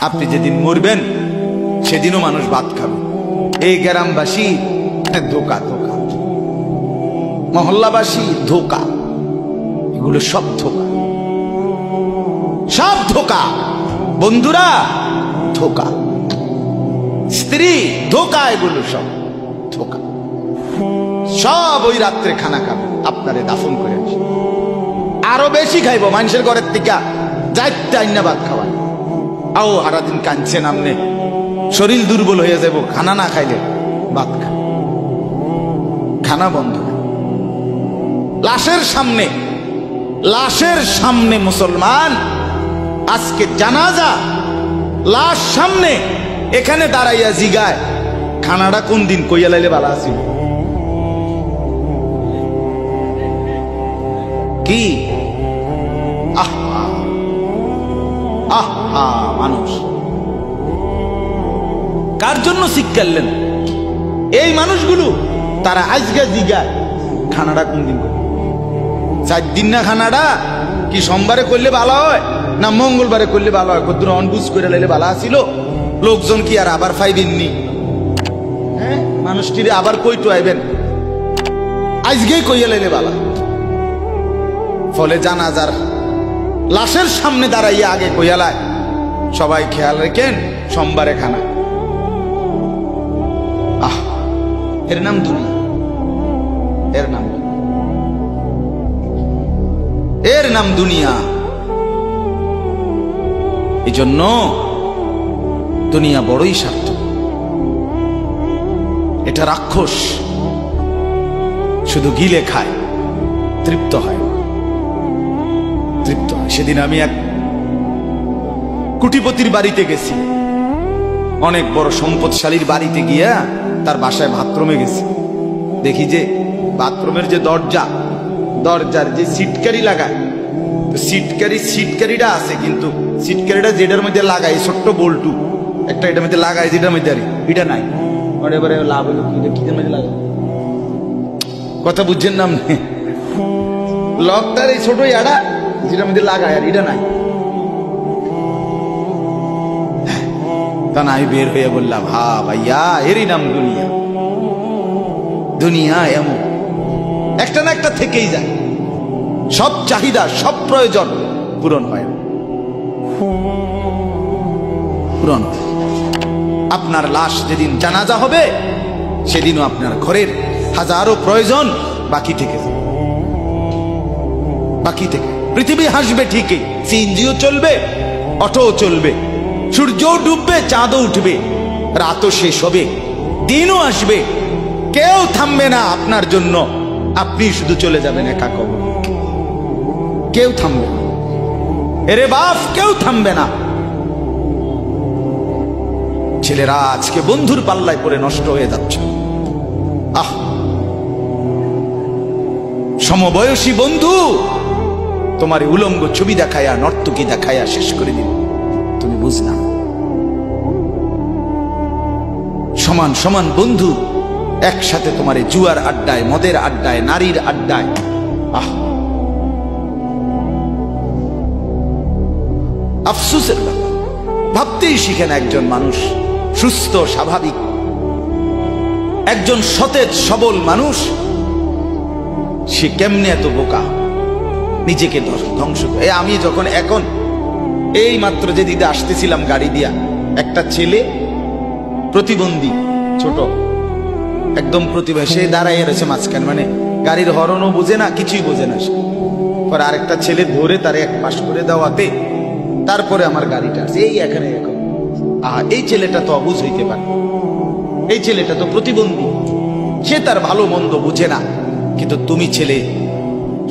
আপনি যেদিন মরবেন সেদিনও মানুষ ভাত খাবে। এই গ্রামবাসী ধোকা ধোকা, মহল্লাবাসী ধোকা, এগুলো সব ধোকা, সব ধোকা। বন্ধুরা ধোকা, স্ত্রী ধোকা, এগুলো সব ধোকা। সব ওই রাত্রে খানা খাবে, আপনারে দাফন করে আরো বেশি খাইব মানুষের ঘরের থেকে যাইতে আইনা ভাত খাওয়ায়। আও সারাদিন কাঁদছেন আমনে, শরীর দুর্বল হয়ে যাব খানা না খাইলে। ভাত খা, খানা বন্ধ। লাশের সামনে, লাশের সামনে মুসলমান আজকে জানাজা, লাশ সামনে, এখানে দাঁড়াইয়া জিগায় খানাটা কোন দিন কইয়া লাইলে ভালো আছিল। কি আহা আহা, মানুষ কার জন্য শিক্ষালেন? এই মানুষগুলো তারা আজকে জিগায় খানাটা কোন দিন, 4 দিন না খানাটা কি সোমবারে করলে ভালো হয় না মঙ্গলবারে করলে ভালো হয়? কত অনবুঝ করে লাইলে ভালো আছিল, লোকজন কি আর আবার পাইবেননি? হ্যাঁ, মানুষটিরে আবার কইটো আইবেন, আজকেই কইয়া লাইলে ভালো। ফলে জানাজার লাশের সামনে দাঁড়াইয়া আগে কইয়ালায় সবাই খেয়াল রেখেন সোমবারে খানা। আহ, এর নাম দুনিয়া, এর নাম, এর নাম দুনিয়া। এই জন্য দুনিয়া বড়ই স্বার্থ, এটা রাক্ষস, শুধু গিলে খায়, তৃপ্ত হয়, তৃপ্ত হয়। সেদিন আমি এক কুটিপতির বাড়িতে গেছি, অনেক বড় সম্পদশালীর বাড়িতে গিয়া তার বাসায় বাথরুমে গেছি। দেখি যে বাথরুমের যে দরজা, দরজার যে সিটকারি লাগায়, সিটকারিটা আছে, কিন্তু সিটকারিটা যেটার মধ্যে লাগাই ছোট্ট বল্টু একটা, এটার মধ্যে লাগাই যেটার মধ্যে এটা নাই। এবারে লাভ হলো কিদের মধ্যে লাগাই, কথা বুঝছেন না আপনি? লকটার এই ছোট ইয়াটা যেটার মধ্যে লাগায় আর এটা নাই। তা নাই বের হয়ে বললাম, হা ভাইয়া, এরই নাম দুনিয়া। দুনিয়া এমন একটা না একটা থেকেই যায়, সব চাহিদা সব প্রয়োজন পূরণ হয়, পূরণ। আপনার লাশ যেদিন জানাজা হবে সেদিনও আপনার ঘরের হাজারো প্রয়োজন বাকি থেকে যাবে, বাকি থেকে। পৃথিবী হাসবে ঠিকই, সিএনজিও চলবে, অটোও চলবে, সূর্যও ডুববে, চাঁদও উঠবে, রাতও শেষ হবে, দিনও আসবে, কেউ থামবে না আপনার জন্য। আপনি শুধু চলে যাবেন একা কবর, কেউ থামবে না। এরে বাপ, কেউ থামবে না। ছেলেরা আজকে বন্ধুর পাল্লায় পড়ে নষ্ট হয়ে যাচ্ছে। আহ, সমবয়সী বন্ধু তোমার উলঙ্গ ছবি দেখায়া, নর্তকী দেখায়া শেষ করে দিল, তুমি বুঝনা। সমান সমান বন্ধু একসাথে তোমার জুয়ার আড্ডায়, মদের আড্ডায়, নারীর আড্ডায়। আহ, আফসোসের ব্যাপার। ভাবতেই শিখেন একজন মানুষ সুস্থ স্বাভাবিক, একজন সতেজ সবল মানুষ, সে কেমনে এত বোকা, নিজেকে ধ্বংস করে। আমি যখন এখন এই মাত্র যে দিদা আসতেছিলাম গাড়ি দিয়া, একটা ছেলে প্রতিবন্ধী, ছোট একদম প্রতিভা, সে দাঁড়াইয়া রয়েছে মাঝখানে, মানে গাড়ির হরনও বোঝে না, কিছুই বোঝে না সে। পরে আরেকটা ছেলে ধরে তারে এক পাশ করে দেওয়াতে তারপরে আমার গাড়িটা আছে এই এখানে। এখন এই ছেলেটা তো অবুঝ হইতে পারে, এই ছেলেটা তো প্রতিবন্ধী, সে তার ভালো মন্দ বুঝে না। কিন্তু তুমি ছেলে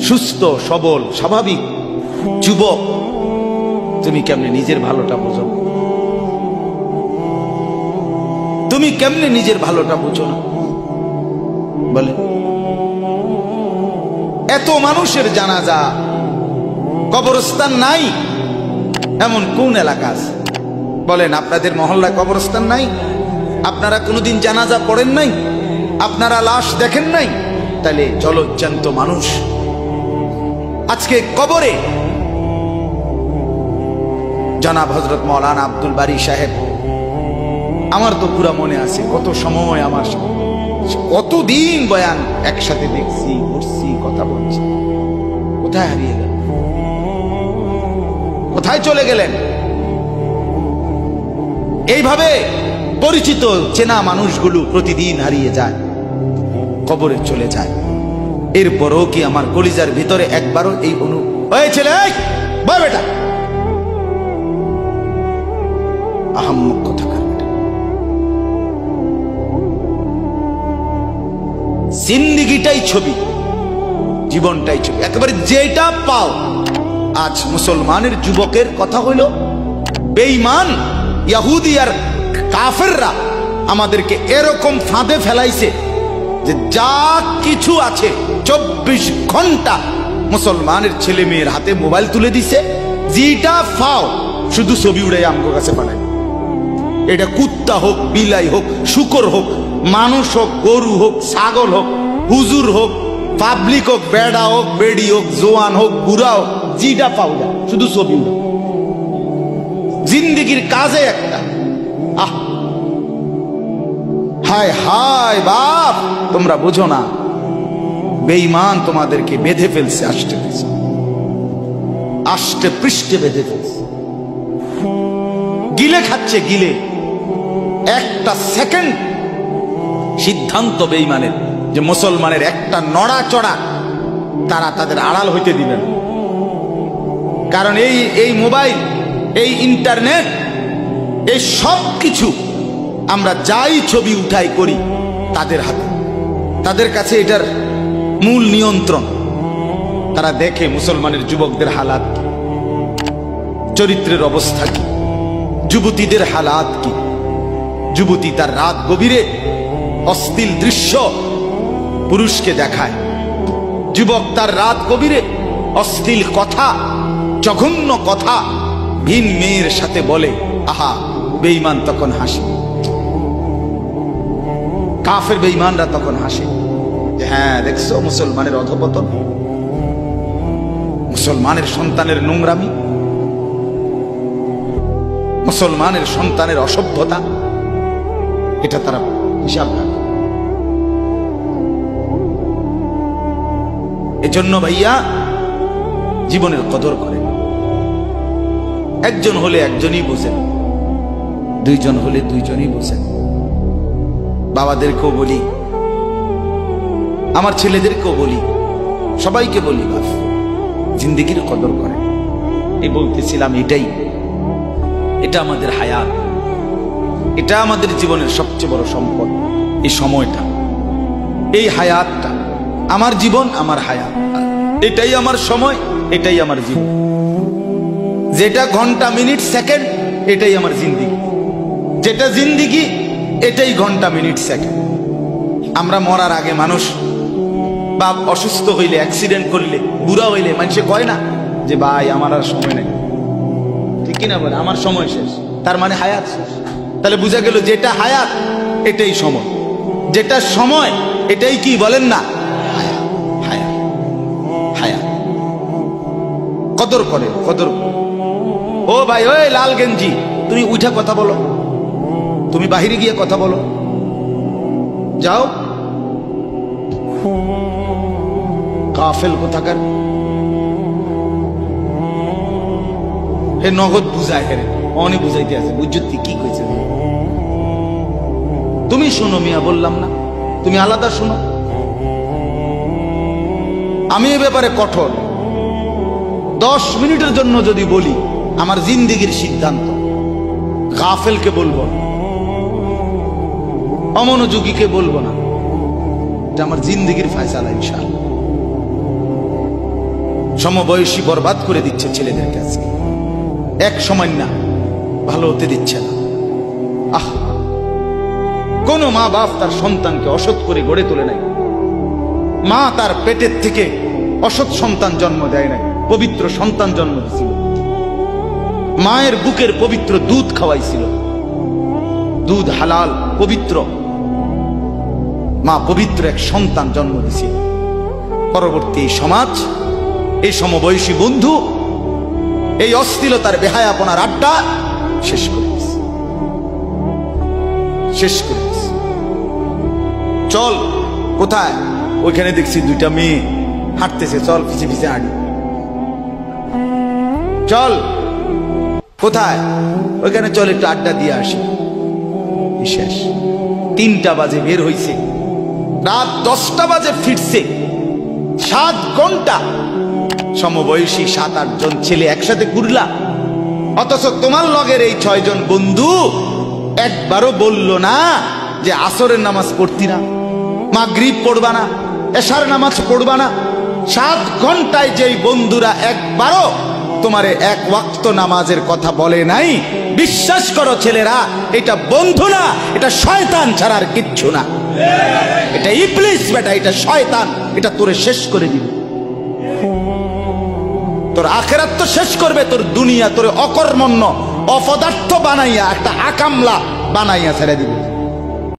সুস্থ সবল স্বাভাবিক যুবক, তুমি কেমনে নিজের ভালোটা বোঝো? তুমি কেমনে নিজের ভালোটা বুঝো না বলে? এত মানুষের জানাজা, কবরস্থান নাই এমন কোন এলাকা আছে বলেন? আপনাদের মহল্লায় কবরস্থান নাই? আপনারা কোনোদিন জানাজা পড়েন নাই? আপনারা লাশ দেখেন নাই? তাহলে জলজ্জান্ত মানুষ আজকে কবরে জনাব হযরত মাওলানা আব্দুল বারী সাহেব, আমার তো পুরা মনে আছে কত সময়, আমার কতদিন বয়ান একসাথে দেখছি, করছি, কথা বলছি। কোথায় হারিয়ে গেল? কোথায় চলে গেলেন? এইভাবে পরিচিত চেনা মানুষগুলো প্রতিদিন হারিয়ে যায়, কবরে চলে যায়। এরপরও কি আমার কলিজার ভিতরে একবারও এই ছেলে বয় বেটা, আহাম্মক কথাকার বেটা, জিন্দেগিটাই ছবি, জীবনটাই ছবি, একেবারে যেটা পাও। আজ মুসলমানের যুবকের কথা হইল বেঈমান ইহুদি আর কাফেররা আমাদেরকে এরকম ফাঁদে ফেলাইছে যে যা কিছু আছে 24 ঘন্টা মুসলমানের ছেলে মেয়ের হাতে মোবাইল তুলে দিছে, যেটা ফাও শুধু ছবি উড়াই আমগো কাছে পাঠায়। এটা কুত্তা হোক, বিলাই হোক, শুকর হোক, মানুষ হোক, গরু হোক, ছাগল হোক, হুজুর হোক, পাবলিক হোক, বেড়া হোক, বেড়ি হোক, জোয়ান হোক, বুড়া হোক, যেটা পাও না শুধু ছবি উড়াও। জিন্দেগির কাজে একটা, আহ হায় হায় বাপ, তোমরা বুঝো না, বেঈমান তোমাদেরকে বেঁধে ফেলছে, আষ্টে পৃষ্ঠে বেঁধে ফেলছে, গিলে খাচ্ছে, গিলে। একটা সেকেন্ড সিদ্ধান্ত বেঈমানের যে মুসলমানের একটা নড়াচড়া তারা তাদের আড়াল হইতে দিবে না। কারণ এই মোবাইল, এই ইন্টারনেট, এই সব কিছু আমরা যাই ছবি উঠাই করি তাদের হাতে, তাদের কাছে এটার মূল নিয়ন্ত্রণ। তারা দেখে মুসলমানের যুবকদের হালাত কি, চরিত্রের অবস্থা কি, যুবতীদের হালাত কি। যুবতী তার রাত গভীরে অশ্লীল দৃশ্য পুরুষকে দেখায়, যুবক তার রাত গভীরে অশ্লীল কথা, জঘন্য কথা ভিন মেয়ের সাথে বলে। আহা, বেঈমান তখন হাসে, কাফের বেঈমানরা তখন হাসে যে হ্যাঁ দেখছো মুসলমানের অধপতন, মুসলমানের সন্তানের নোংরামি, মুসলমানের সন্তানের অসভ্যতা, এটা তারা হিসাব রাখে। এজন্য ভাইয়া জীবনের কদর করেন। একজন হলে একজনই বোঝেন, দুইজন হলে দুইজনই বোঝেন। বাবাদেরকেও বলি, আমার ছেলেদেরকেও বলি, সবাইকে বলি, বাস জিন্দেগির কদর করেন। এই বলতেছিলাম, এটা আমাদের হায়াত, এটা আমাদের জীবনের সবচেয়ে বড় সম্পদ। এই সময়টা, এই হায়াতটা, আমার জীবন, আমার হায়াত, এটাই আমার সময়, এটাই আমার জীবন। যেটা ঘন্টা, মিনিট, সেকেন্ড, এটাই আমার জিন্দেগি। যেটা জিন্দেগি, এটাই ঘন্টা, মিনিট, সেকেন্ড। আমরা মরার আগে মানুষ বা অসুস্থ হইলে, অ্যাক্সিডেন্ট করলে, বুড়া হইলে মানুষে কয় না যে ভাই আমার আর সময় নেই, ঠিক কিনা বলে, আমার সময় শেষ, তার মানে হায়াত শেষ। তাহলে বুঝা গেল যেটা হায়াত এটাই সময়, যেটা সময় এটাই কি বলেন না, হায়াত। হায়াত, হায়াত, কদর করে, কদর। ও ভাই, ওই লাল গেঞ্জি, তুমি উঠে কথা বলো, তুমি বাহিরে গিয়ে কথা বলো, যাও। কাফেল কোথাকার, হে নগদ বুঝায়, হেরে অনেক বুঝাইতে আছে, বুঝতে কি কইছে। তুমি শোনো মিয়া, বললাম না, তুমি আলাদা শোনো। আমি এ ব্যাপারে কঠোর। 10 মিনিটের জন্য যদি বলি, আমার জিন্দেগির সিদ্ধান্ত, গাফেলকে বলবো, অমনোযোগীকে বলবো না, এটা আমার জিন্দেগির ফয়সালা ইনশাআল্লাহ। সমবয়সী বরবাদ করে দিচ্ছে ছেলেদের কাছে, এক সময় না ভালো হতে দিচ্ছে না। আহ, কোন মা বাপ তার সন্তানকে অসৎ করে গড়ে তোলে নাই। মা তার পেটের থেকে অসৎ সন্তান জন্ম দেয় নাই, পবিত্র সন্তান জন্ম দিয়েছিল। মায়ের বুকের পবিত্র দুধ খাওয়াইছিল, দুধ হালাল, পবিত্র। মা পবিত্র এক সন্তান জন্ম দিয়েছিল। পরবর্তী সমাজ, এই সমবয়সী বন্ধু এই অশ্লীলতার বেহায়াপনার আড্ডা শেষ করে দিস, শেষ করে দিস। চল কোথায়? ওইখানে দেখছি দুইটা মেয়ে হাঁটতেছে, চল পিছে পিছে হাঁটি। চল কোথায়? ওইখানে চল একটু আড্ডা দিয়ে আসি। শেষ। 3টা বাজে বের হইছে, রাত 10টা বাজে ফিরছে। 7 ঘন্টা সমবয়সী 7-8 জন ছেলে একসাথে ঘুরলা, অথচ তোমার লগের এই 6 জন বন্ধু একবারও বলল না যে আসরের নামাজ পড়তি না, মাগরিব পড়বা না, এশার নামাজ পড়বা না। 7 ঘন্টায় যেই বন্ধুরা একবারও তোমারে 1 ওয়াক্ত নামাজের কথা বলে নাই, বিশ্বাস করো ছেলেরা, এটা বন্ধু না, এটা শয়তান ছাড়া আর কিচ্ছু না। এটা ইবলিস বেটা, এটা শয়তান, এটা তোরে শেষ করে দিবে। তোর আখিরাত তো শেষ করবে, তোর দুনিয়া তোরে অকর্মণ্য অপদার্থ বানাইয়া একটা আকামলা বানাইয়া ছেড়ে দিবে।